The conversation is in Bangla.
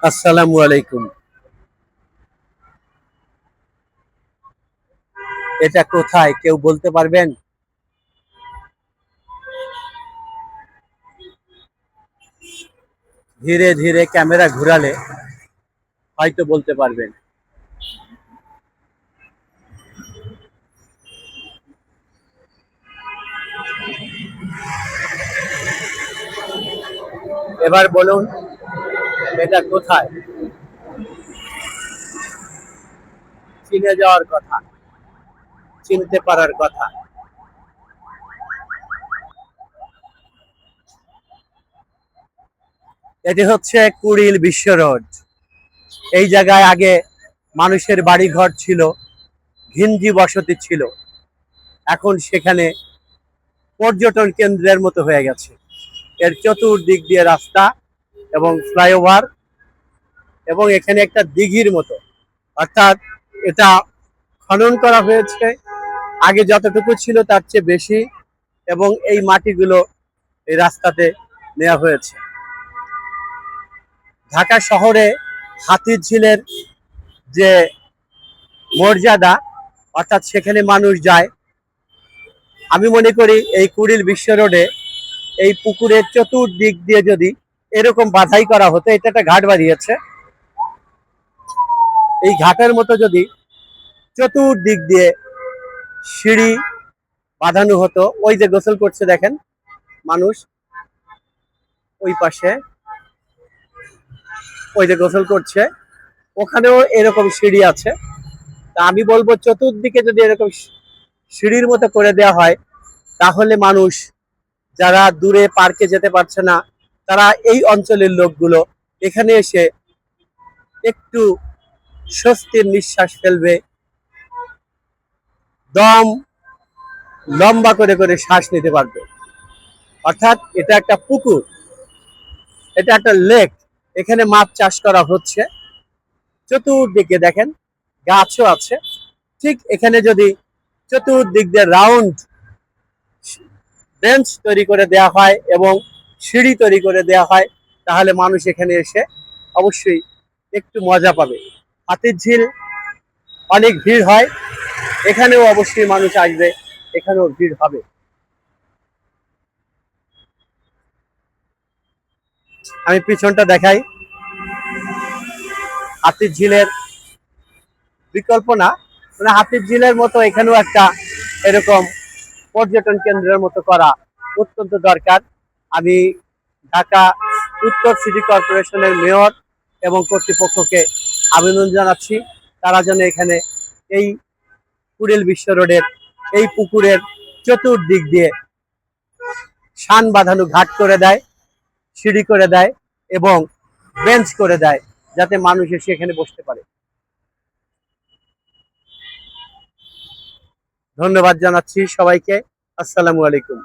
আসসালামু আলাইকুম। এটা কোথায় কেউ বলতে পারবেন? ধীরে ধীরে ক্যামেরা ঘুরালে হয়তো বলতে পারবেন। এবার বলুন, এটা কোথায়? চিনে যাওয়ার কথা, চিনতে পারার কথা। এটি হচ্ছে কুড়িল বিশ্ব রোড। এই জায়গায় আগে মানুষের বাড়ি ঘর ছিল, ঘিঞ্জি বসতি ছিল। এখন সেখানে পর্যটন কেন্দ্রের মতো হয়ে গেছে। এর চতুর্দিক দিয়ে রাস্তা এবং ফ্লাইওভার, এবং এখানে একটা দিঘির মতো, অর্থাৎ এটা খনন করা হয়েছে। আগে যতটুকু ছিল তার চেয়ে বেশি, এবং এই মাটিগুলো এই রাস্তাতে নেওয়া হয়েছে। ঢাকা শহরে হাতিরঝিলের যে মর্যাদা, অর্থাৎ সেখানে মানুষ যায়, আমি মনে করি এই কুড়িল বিশ্ব রোডে এই পুকুরের চতুর্দিক দিয়ে যদি এরকম বাধাই করা হতো, এটা একটা ঘাট বাড়িয়েছে, এই ঘাটের মতো যদি চতুর্দিক দিয়ে সিঁড়ি বাঁধানো হতো, ওই যে গোসল করছে দেখেন মানুষ, ওই পাশে ওই যে গোসল করছে, ওখানেও এরকম সিঁড়ি আছে। তা আমি বলবো চতুর্দিকে যদি এরকম সিঁড়ির মতো করে দেওয়া হয়, তাহলে মানুষ যারা দূরে পার্কে যেতে পারছে না, তারা এই অঞ্চলের লোকগুলো এখানে এসে একটু স্বস্তির নিঃশ্বাস ফেলবে, দম লম্বা করে করে শ্বাস নিতে পারবে। অর্থাৎ এটা একটা পুকুর, এটা একটা লেক, এখানে মাছ চাষ করা হচ্ছে। চতুর্দিকে দেখেন গাছও আছে। ঠিক এখানে যদি চতুর্দিক দিয়ে রাউন্ড বেঞ্চ তৈরি করে দেওয়া হয় এবং সিঁড়ি তৈরি করে দেওয়া হয়, তাহলে মানুষ এখানে এসে অবশ্যই একটু মজা পাবে। হাতিরঝিল অনেক ভিড় হয়, এখানেও অবশ্যই মানুষ আসবে, এখানেও ভিড় হবে। আমি পিছনটা দেখাই, হাতিরঝিলের বিকল্প না, মানে হাতিরঝিলের মতো এখানেও একটা এরকম পর্যটন কেন্দ্রের মতো করা অত্যন্ত দরকার। আমি ঢাকা উত্তর সিটি কর্পোরেশনের মেয়র এবং কর্তৃপক্ষকে আবেদন জানাচ্ছি, তারা যেন এখানে এই কুড়িল বিশ্ব রোডের এই পুকুরের চতুর্দিক দিয়ে শান বাঁধানো ঘাট করে দেয়, সিঁড়ি করে দেয় এবং বেঞ্চ করে দেয়, যাতে মানুষ এসে এখানে বসতে পারে। ধন্যবাদ জানাচ্ছি সবাইকে। আসসালামু আলাইকুম।